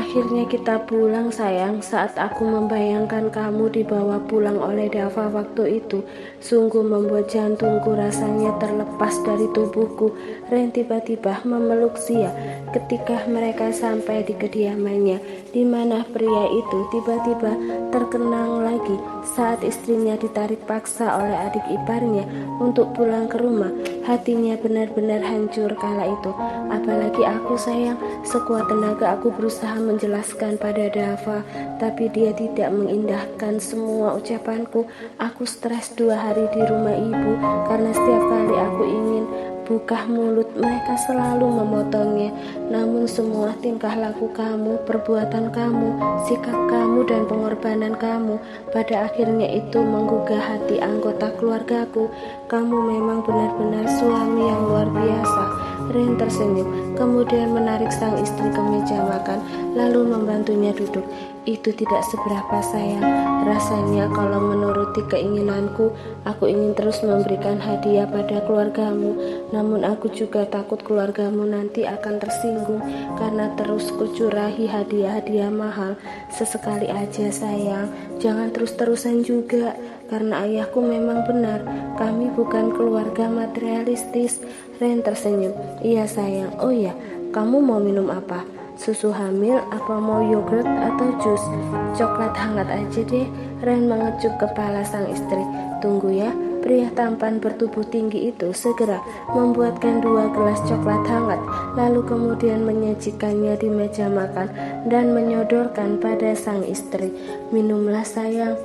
Akhirnya kita pulang sayang. Saat aku membayangkan kamu dibawa pulang oleh Dava waktu itu, sungguh membuat jantungku rasanya terlepas dari tubuhku. Ren tiba-tiba memeluk Zia ketika mereka sampai di kediamannya, di mana pria itu tiba-tiba terkenang lagi saat istrinya ditarik paksa oleh adik iparnya untuk pulang ke rumah. Hatinya benar-benar hancur kala itu. Apalagi aku sayang, sekuat tenaga aku berusaha menjelaskan pada Dava, tapi dia tidak mengindahkan semua ucapanku. Aku stres 2 hari di rumah ibu karena setiap kali aku ingin buka mulut mereka selalu memotongnya. Namun semua tingkah laku kamu, perbuatan kamu, sikap kamu, dan pengorbanan kamu pada akhirnya itu menggugah hati anggota keluargaku. Kamu memang benar-benar suami yang luar biasa. Ren tersenyum, kemudian menarik sang istri ke meja makan, lalu membantunya duduk. Itu tidak seberapa sayang. Rasanya kalau menuruti keinginanku, aku ingin terus memberikan hadiah pada keluargamu. Namun aku juga takut keluargamu nanti akan tersinggung karena terus kucurahi hadiah-hadiah mahal. Sesekali aja sayang, jangan terus-terusan juga. Karena ayahku memang benar, kami bukan keluarga materialistis. Ren tersenyum, iya sayang. Oh ya, kamu mau minum apa? Susu hamil, apa mau yogurt atau jus? Coklat hangat aja deh. Ren mengecup kepala sang istri. Tunggu ya. Pria tampan bertubuh tinggi itu segera membuatkan 2 gelas coklat hangat, lalu kemudian menyajikannya di meja makan dan menyodorkan pada sang istri. Minumlah sayang.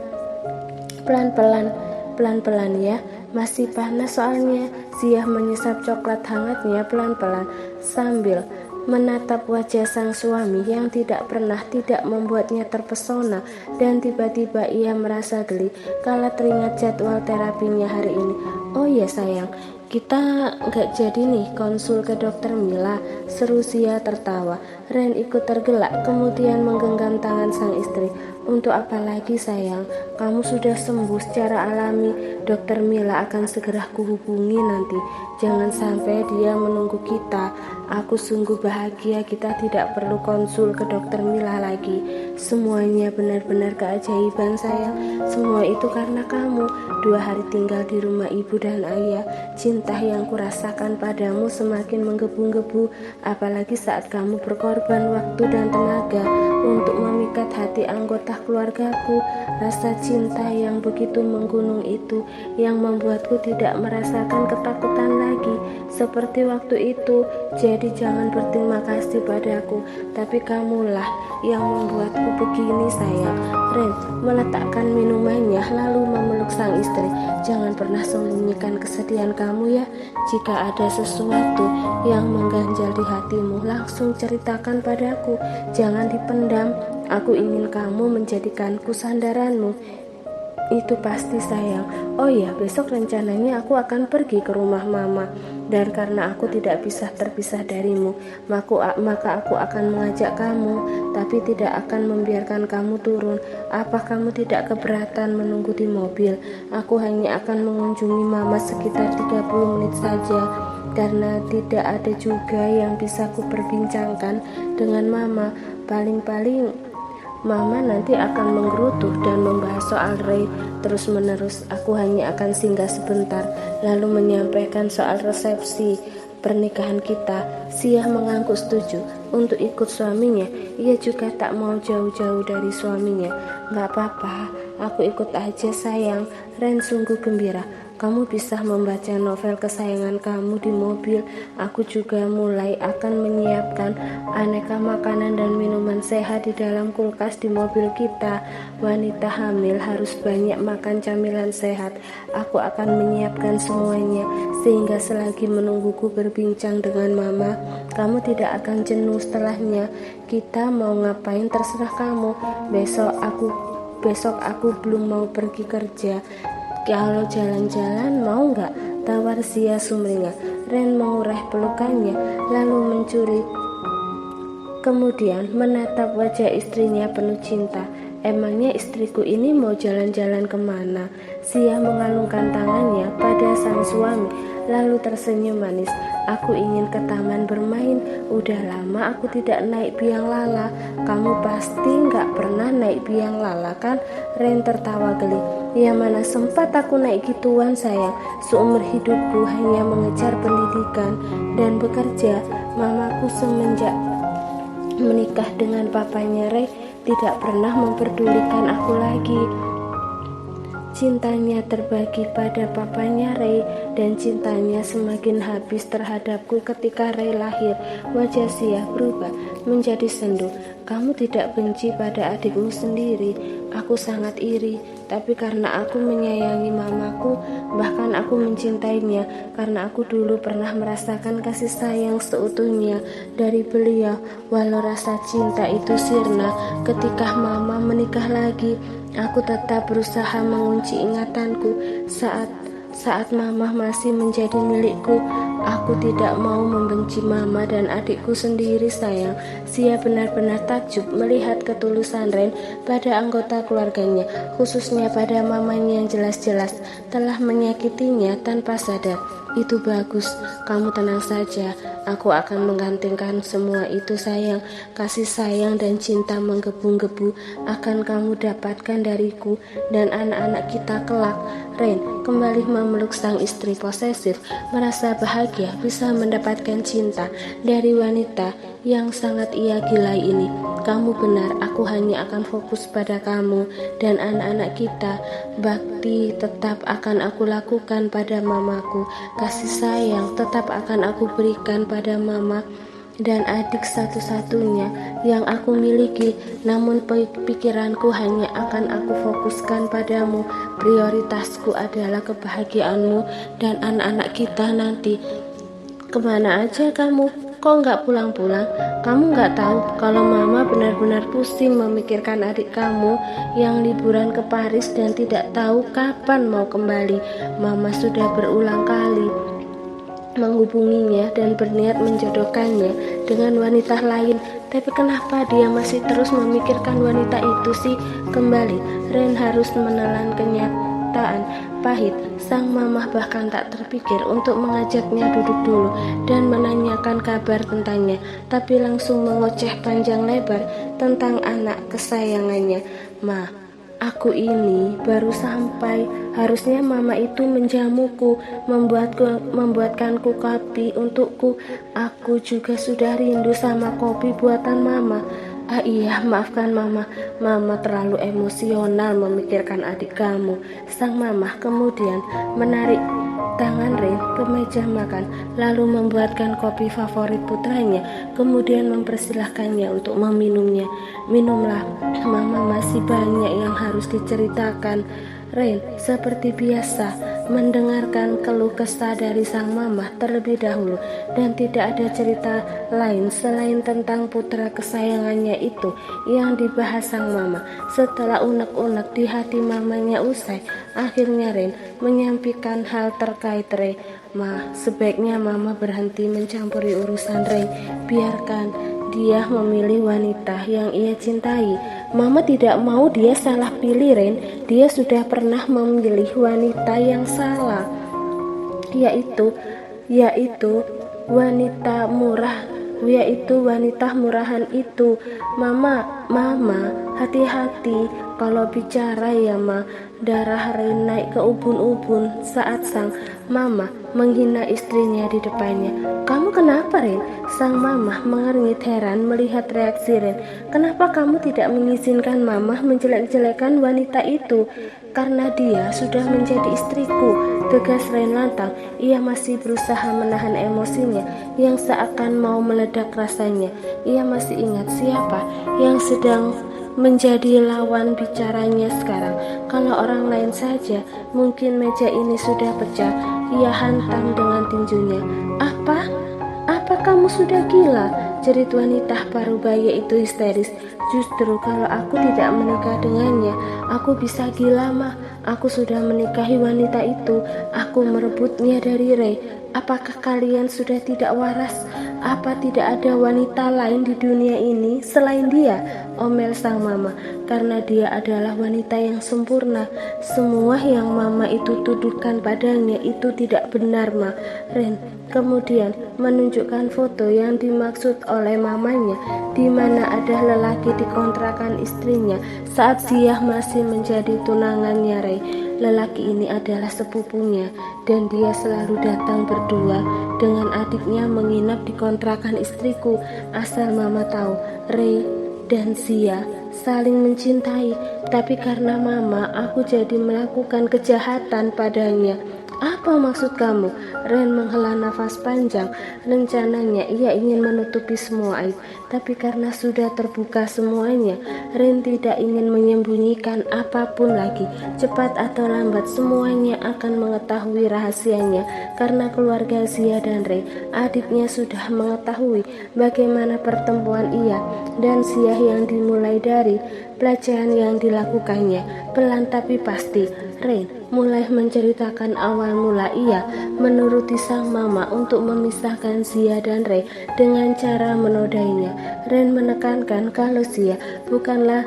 Pelan-pelan ya. Masih panas soalnya. Zia menyesap coklat hangatnya pelan-pelan sambil menatap wajah sang suami yang tidak membuatnya terpesona, dan tiba-tiba ia merasa geli kala teringat jadwal terapinya hari ini. Oh ya sayang, kita nggak jadi nih konsul ke dokter Mila, seru Zia tertawa. Ren ikut tergelak kemudian menggenggam tangan sang istri. Untuk apa lagi sayang, kamu sudah sembuh secara alami. Dokter Mila akan segera kuhubungi nanti. Jangan sampai dia menunggu kita. Aku sungguh bahagia kita tidak perlu konsul ke dokter Mila lagi. Semuanya benar-benar keajaiban sayang. Semua itu karena kamu. 2 hari tinggal di rumah ibu dan ayah. Cinta yang kurasakan padamu semakin menggebu-gebu. Apalagi saat kamu berkorban waktu dan tenaga untuk memikat hati anggota keluargaku. Rasa cinta yang begitu menggunung itu yang membuatku tidak merasakan ketakutan lagi seperti waktu itu. Jadi jangan berterima kasih padaku, tapi kamulah yang membuatku begini sayang. Ren meletakkan minumannya lalu memeluk sang istri. Jangan pernah sembunyikan kesedihan kamu ya. Jika ada sesuatu yang mengganjal di hatimu, langsung ceritakan padaku. Jangan dipendam. Aku ingin kamu menjadikanku sandaranmu. Itu pasti sayang. Oh ya, besok rencananya aku akan pergi ke rumah mama. Dan karena aku tidak bisa terpisah darimu, maka aku akan mengajak kamu, tapi tidak akan membiarkan kamu turun. Apa kamu tidak keberatan menunggu di mobil? Aku hanya akan mengunjungi mama sekitar 30 menit saja, karena tidak ada juga yang bisa kuperbincangkan dengan mama. Paling-paling mama nanti akan menggerutu dan membahas soal Ray terus-menerus. Aku hanya akan singgah sebentar, lalu menyampaikan soal resepsi pernikahan kita. Zia mengangguk setuju untuk ikut suaminya. Ia juga tak mau jauh-jauh dari suaminya. Gak apa-apa, aku ikut aja sayang. Ren sungguh gembira. Kamu bisa membaca novel kesayangan kamu di mobil. Aku juga mulai akan menyiapkan aneka makanan dan minuman sehat di dalam kulkas di mobil kita. Wanita hamil harus banyak makan camilan sehat. Aku akan menyiapkan semuanya, sehingga selagi menungguku berbincang dengan mama, kamu tidak akan jenuh setelahnya. Kita mau ngapain terserah kamu. Besok aku belum mau pergi kerja. Kalau jalan-jalan mau nggak? Tawar Zia sumringah. Ren mengurai pelukannya lalu mencuri, kemudian menatap wajah istrinya penuh cinta. Emangnya istriku ini mau jalan-jalan kemana? Zia mengalungkan tangannya pada sang suami lalu tersenyum manis. Aku ingin ke taman bermain. Udah lama aku tidak naik biang lala. Kamu pasti nggak pernah naik biang lala kan? Ren tertawa geli. Ya mana sempat aku naik gituan sayang. Seumur hidupku hanya mengejar pendidikan dan bekerja. Mamaku semenjak menikah dengan papanya Ray tidak pernah memperdulikan aku lagi. Cintanya terbagi pada papanya Ray dan cintanya semakin habis terhadapku ketika Ray lahir. Wajah Sia berubah menjadi sendu. Kamu tidak benci pada adikmu sendiri. Aku sangat iri, tapi karena aku menyayangi mamaku, bahkan aku mencintainya karena aku dulu pernah merasakan kasih sayang seutuhnya dari beliau. Walau rasa cinta itu sirna ketika mama menikah lagi, aku tetap berusaha mengunci ingatanku saat mama masih menjadi milikku. Aku tidak mau membenci mama dan adikku sendiri sayang. Sia benar-benar takjub melihat ketulusan Ren pada anggota keluarganya, khususnya pada mamanya yang jelas-jelas telah menyakitinya tanpa sadar. Itu bagus, kamu tenang saja. Aku akan menggantikan semua itu sayang. Kasih sayang dan cinta menggebu-gebu akan kamu dapatkan dariku dan anak-anak kita kelak. Ren kembali memeluk sang istri posesif, merasa bahagia bisa mendapatkan cinta dari wanita yang sangat ia gilai ini. Kamu benar, aku hanya akan fokus pada kamu dan anak-anak kita. Bakti tetap akan aku lakukan pada mamaku. Kasih sayang tetap akan aku berikan pada mama dan adik satu-satunya yang aku miliki. Namun pikiranku hanya akan aku fokuskan padamu. Prioritasku adalah kebahagiaanmu dan anak-anak kita nanti. Kemana aja kamu? Kok nggak pulang-pulang? Kamu nggak tahu kalau mama benar-benar pusing memikirkan adik kamu yang liburan ke Paris dan tidak tahu kapan mau kembali. Mama sudah berulang kali menghubunginya dan berniat menjodohkannya dengan wanita lain. Tapi kenapa dia masih terus memikirkan wanita itu sih? Kembali, Ren harus menelan kenyataan pahit. Sang mamah bahkan tak terpikir untuk mengajaknya duduk dulu dan menanyakan kabar tentangnya, tapi langsung mengoceh panjang lebar tentang anak kesayangannya. Ma, aku ini baru sampai. Harusnya mama itu menjamuku, membuatkanku kopi untukku. Aku juga sudah rindu sama kopi buatan mama. Ah iya, maafkan mama. Mama terlalu emosional memikirkan adik kamu. Sang mama kemudian menarik tangan Ren ke meja makan, lalu membuatkan kopi favorit putranya, kemudian mempersilahkannya untuk meminumnya. Minumlah, mama masih banyak yang harus diceritakan. Ren seperti biasa mendengarkan keluh kesah dari sang mama terlebih dahulu, dan tidak ada cerita lain selain tentang putra kesayangannya itu yang dibahas sang mama. Setelah unek-unek di hati mamanya usai, akhirnya Ren menyampaikan hal terkait Ray. Ma, sebaiknya mama berhenti mencampuri urusan Ray. Biarkan dia memilih wanita yang ia cintai. Mama tidak mau dia salah pilih Ren. Dia sudah pernah memilih wanita yang salah, yaitu wanita murah, yaitu wanita murahan itu. Mama, hati-hati kalau bicara ya ma. Darah Ren naik ke ubun-ubun saat sang mama menghina istrinya di depannya. Kamu kenapa Ren? Sang mama mengernyit heran melihat reaksi Ren. Kenapa kamu tidak mengizinkan mama menjelek-jelekan wanita itu? Karena dia sudah menjadi istriku, tegas Ren lantang. Ia masih berusaha menahan emosinya yang seakan mau meledak rasanya. Ia masih ingat siapa yang sedang menjadi lawan bicaranya sekarang. Kalau orang lain saja, mungkin meja ini sudah pecah. Ia hantam dengan tinjunya. Apa kamu sudah gila? Jerit wanita parubaya itu histeris. Justru kalau aku tidak menikah dengannya, aku bisa gila mah. Aku sudah menikahi wanita itu. Aku merebutnya dari Ray. Apakah kalian sudah tidak waras? Apa tidak ada wanita lain di dunia ini selain dia? Omel sang mama, karena dia adalah wanita yang sempurna. Semua yang mama itu tuduhkan padanya itu tidak benar, Ma. Ren kemudian menunjukkan foto yang dimaksud oleh mamanya, di mana ada lelaki di kontrakan istrinya saat Ziyah masih menjadi tunangannya Ray. Lelaki ini adalah sepupunya dan dia selalu datang berdua dengan adiknya menginap di kontrakan istriku. Asal mama tahu, Ray dan Ziyah saling mencintai, tapi karena mama aku jadi melakukan kejahatan padanya. Apa maksud kamu? Ren menghela nafas panjang. Rencananya ia ingin menutupi semua aib, tapi karena sudah terbuka semuanya, Ren tidak ingin menyembunyikan apapun lagi. Cepat atau lambat semuanya akan mengetahui rahasianya, karena keluarga Ziyah dan Ray, adiknya, sudah mengetahui bagaimana pertemuan ia dan Ziyah yang dimulai dari pelecehan yang dilakukannya. Pelan tapi pasti, Ren mulai menceritakan awal mula ia menuruti sang mama untuk memisahkan Ziyah dan Ray dengan cara menodainya. Ren menekankan kalau Ziyah bukanlah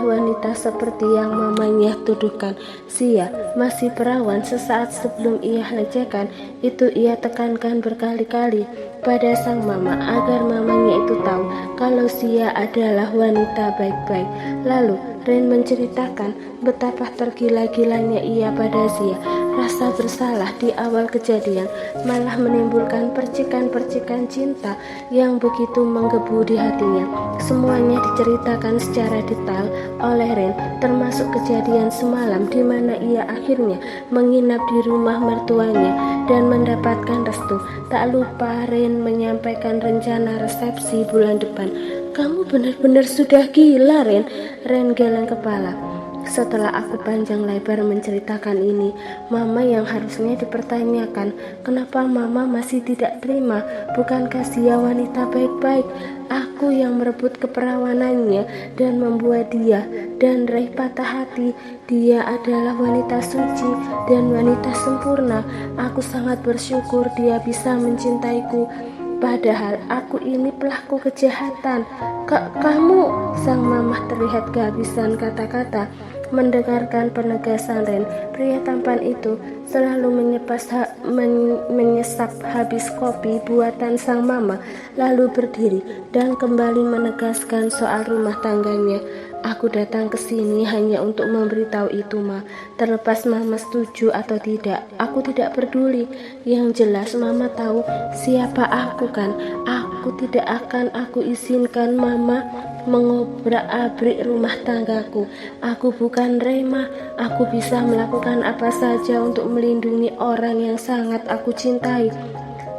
wanita seperti yang mamanya tuduhkan. Ziyah masih perawan sesaat sebelum ia lecehkan. Itu ia tekankan berkali-kali pada sang mama agar mamanya itu tahu kalau Ziyah adalah wanita baik-baik. Lalu Ren menceritakan betapa tergila-gilanya ia pada Ziyah. Rasa bersalah di awal kejadian malah menimbulkan percikan-percikan cinta yang begitu menggebu di hatinya. Semuanya diceritakan secara detail oleh Ren, termasuk kejadian semalam di mana ia akhirnya menginap di rumah mertuanya dan mendapatkan restu. Tak lupa Ren menyampaikan rencana resepsi bulan depan. Kamu benar-benar sudah gila, Ren. Ren geleng kepala. Setelah aku panjang lebar menceritakan ini, mama yang harusnya dipertanyakan, kenapa mama masih tidak terima? Bukankah Ziyah wanita baik-baik? Aku yang merebut keperawanannya dan membuat dia dan Ray patah hati. Dia adalah wanita suci dan wanita sempurna. Aku sangat bersyukur dia bisa mencintaiku. Padahal aku ini pelaku kejahatan. Kamu, sang mamah terlihat kehabisan kata-kata mendengarkan penegasan Ren. Pria tampan itu selalu menyesap habis kopi buatan sang mama, lalu berdiri dan kembali menegaskan soal rumah tangganya. Aku datang ke sini hanya untuk memberitahu itu, Ma. Terlepas Mama setuju atau tidak, aku tidak peduli. Yang jelas Mama tahu siapa aku kan. Aku tidak akan izinkan Mama mengobrak-abrik rumah tanggaku. Aku bukan Rema. Aku bisa melakukan apa saja untuk melindungi orang yang sangat aku cintai.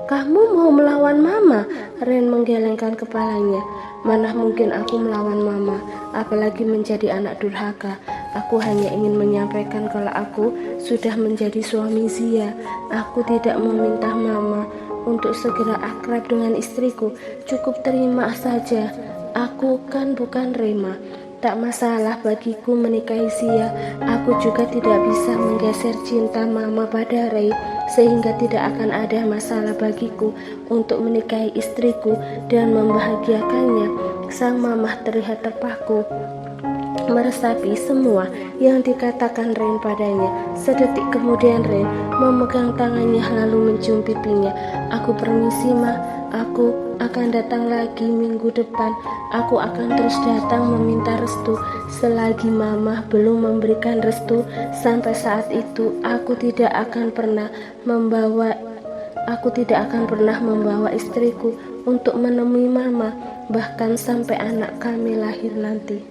Kamu mau melawan Mama? Ren menggelengkan kepalanya. Mana mungkin aku melawan Mama, apalagi menjadi anak durhaka. Aku hanya ingin menyampaikan kalau aku sudah menjadi suami Ziyah. Aku tidak meminta Mama untuk segera akrab dengan istriku. Cukup terima saja. Aku kan bukan Rema. Tak masalah bagiku menikahi Ziyah. Aku juga tidak bisa menggeser cinta Mama pada Ray, sehingga tidak akan ada masalah bagiku untuk menikahi istriku dan membahagiakannya. Sang mamah terlihat terpaku, meresapi semua yang dikatakan Ren padanya. Sedetik kemudian Ren memegang tangannya lalu mencium pipinya. Aku permisi, Ma. Aku akan datang lagi minggu depan. Aku akan terus datang meminta restu. Selagi Mama belum memberikan restu, sampai saat itu aku tidak akan pernah membawa istriku untuk menemui Mama, bahkan sampai anak kami lahir nanti.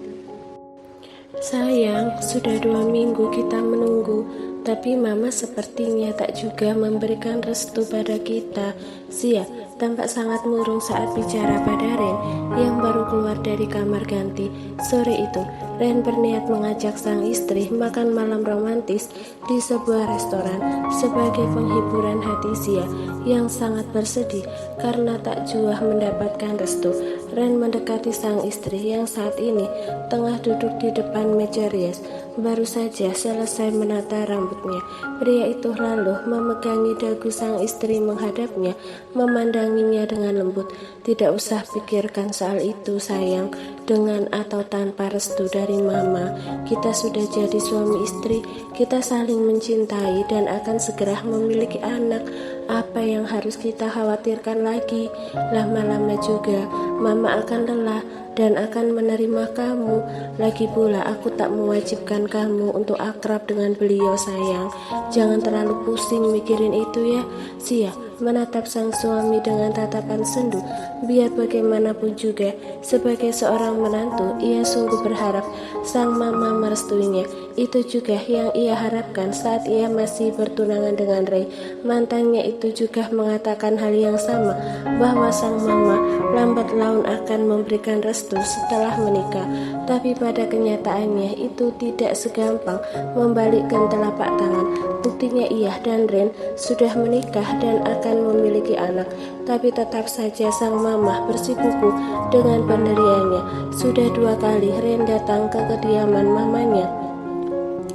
Sayang, sudah 2 minggu kita menunggu, tapi Mama sepertinya tak juga memberikan restu pada kita. Ziyah tampak sangat murung saat bicara pada Ren yang baru keluar dari kamar ganti. Sore itu, Ren berniat mengajak sang istri makan malam romantis di sebuah restoran sebagai penghiburan hati Ziyah yang sangat bersedih karena tak jua mendapatkan restu. Ren mendekati sang istri yang saat ini tengah duduk di depan meja rias. baru saja selesai menata rambutnya. Pria itu lalu memegangi dagu sang istri menghadapnya, memandanginya dengan lembut. Tidak usah pikirkan soal itu sayang, dengan atau tanpa restu dari mama. Kita sudah jadi suami istri, kita saling mencintai dan akan segera memiliki anak. Apa yang harus kita khawatirkan lagi? Lama-lama juga mama akan lelah dan akan menerima kamu. Lagi pula aku tak mewajibkan kamu untuk akrab dengan beliau sayang. Jangan terlalu pusing mikirin itu ya. Sia menatap sang suami dengan tatapan sendu. Biar bagaimanapun juga, sebagai seorang menantu, ia sungguh berharap sang mama merestuinya. Itu juga yang ia harapkan saat ia masih bertunangan dengan Ray. Mantannya itu juga mengatakan hal yang sama, bahwa sang mama lambat laun akan memberikan restu setelah menikah. Tapi pada kenyataannya itu tidak segampang membalikkan telapak tangan. Buktinya ia dan Ren sudah menikah dan akan memiliki anak. Tapi tetap saja sang mamah bersikukuh dengan pendiriannya. Sudah 2 kali Ren datang ke kediaman mamanya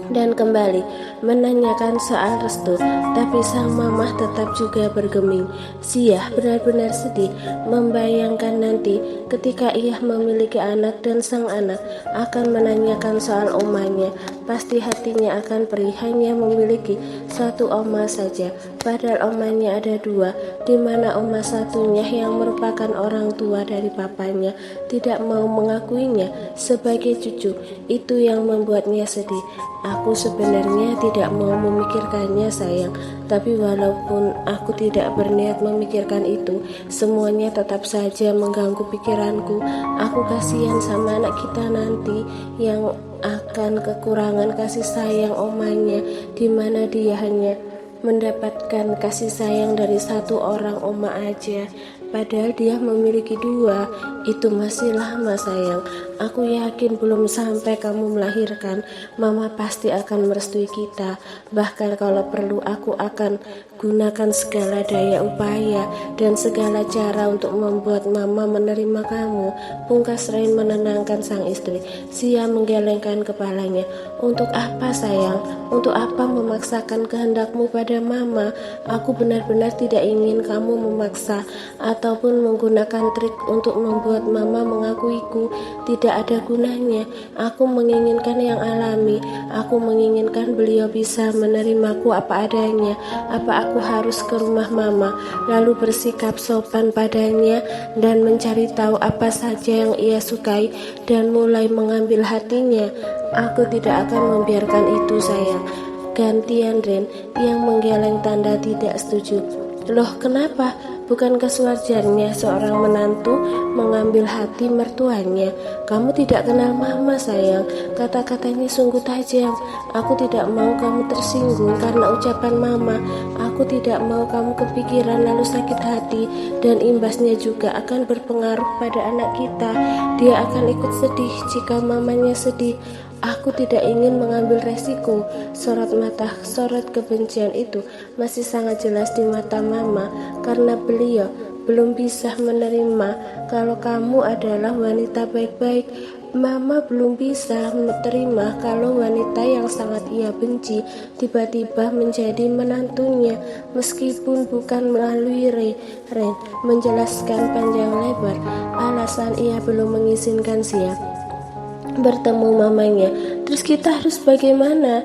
dan kembali menanyakan soal restu, tapi sang mamah tetap juga bergeming. Sia benar-benar sedih membayangkan nanti ketika ia memiliki anak dan sang anak akan menanyakan soal omanya. Pasti hatinya akan perih hanya memiliki satu oma saja, padahal omanya ada 2, di mana oma satunya yang merupakan orang tua dari papanya tidak mau mengakuinya sebagai cucu. Itu yang membuatnya sedih. Aku sebenarnya tidak mau memikirkannya sayang, tapi walaupun aku tidak berniat memikirkan itu, semuanya tetap saja mengganggu pikiranku. Aku kasihan sama anak kita nanti yang akan kekurangan kasih sayang omanya, di mana dia hanya mendapatkan kasih sayang dari satu orang oma aja, padahal dia memiliki 2. Itu masih lama sayang. Aku yakin belum sampai kamu melahirkan, mama pasti akan merestui kita. Bahkan kalau perlu aku akan gunakan segala daya upaya dan segala cara untuk membuat mama menerima kamu. Pungkas Rain menenangkan sang istri. Sia menggelengkan kepalanya. Untuk apa sayang? Untuk apa memaksakan kehendakmu pada mama? Aku benar-benar tidak ingin kamu memaksa ataupun menggunakan trik untuk membuat mama mengakuiku. Tidak ada gunanya. Aku menginginkan yang alami. Aku menginginkan beliau bisa menerimaku apa adanya. Apa aku harus ke rumah mama lalu bersikap sopan padanya dan mencari tahu apa saja yang ia sukai dan mulai mengambil hatinya? Aku tidak akan membiarkan itu sayang. Gantian Ren yang menggeleng tanda tidak setuju. Loh kenapa? Bukankah sewajarnya seorang menantu mengambil hati mertuanya? Kamu tidak kenal mama sayang. Kata-katanya sungguh tajam. Aku tidak mau kamu tersinggung karena ucapan mama. Aku tidak mau kamu kepikiran lalu sakit hati, dan imbasnya juga akan berpengaruh pada anak kita. Dia akan ikut sedih jika mamanya sedih. Aku tidak ingin mengambil resiko. Sorot kebencian itu masih sangat jelas di mata mama, karena beliau belum bisa menerima kalau kamu adalah wanita baik-baik. Mama belum bisa menerima kalau wanita yang sangat ia benci tiba-tiba menjadi menantunya, meskipun bukan melalui Ren menjelaskan panjang lebar alasan ia belum mengizinkan Sia bertemu mamanya. Terus kita harus bagaimana?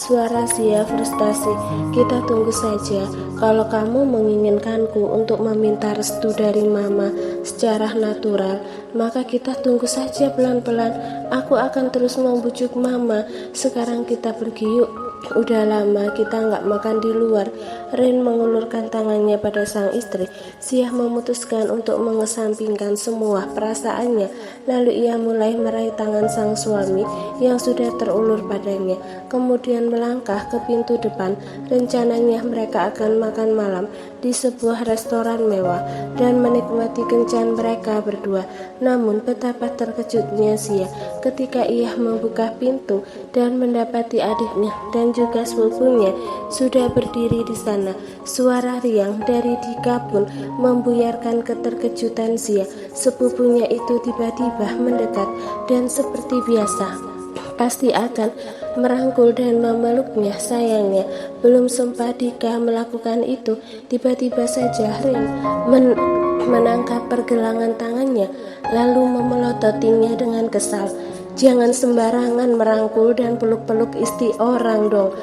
Suara Sia frustasi. Kita tunggu saja. Kalau kamu menginginkanku untuk meminta restu dari mama secara natural, maka kita tunggu saja pelan-pelan. Aku akan terus membujuk mama. Sekarang kita pergi yuk. Udah lama kita nggak makan di luar. Ren mengulurkan tangannya pada sang istri. Sia memutuskan untuk mengesampingkan semua perasaannya. Lalu ia mulai meraih tangan sang suami yang sudah terulur padanya. Kemudian melangkah ke pintu depan. Rencananya mereka akan makan malam di sebuah restoran mewah dan menikmati kencan mereka berdua. Namun betapa terkejutnya Sia ketika ia membuka pintu dan mendapati adiknya dan juga sepupunya sudah berdiri di sana. Suara riang dari Dika pun membuyarkan keterkejutan Sia. Sepupunya itu tiba-tiba mendekat dan seperti biasa pasti akan merangkul dan memeluknya. Sayangnya, belum sempat Dika melakukan itu, tiba-tiba saja Rin menangkap pergelangan tangannya, lalu memelototinya dengan kesal. "Jangan sembarangan merangkul dan peluk-peluk istri orang dong.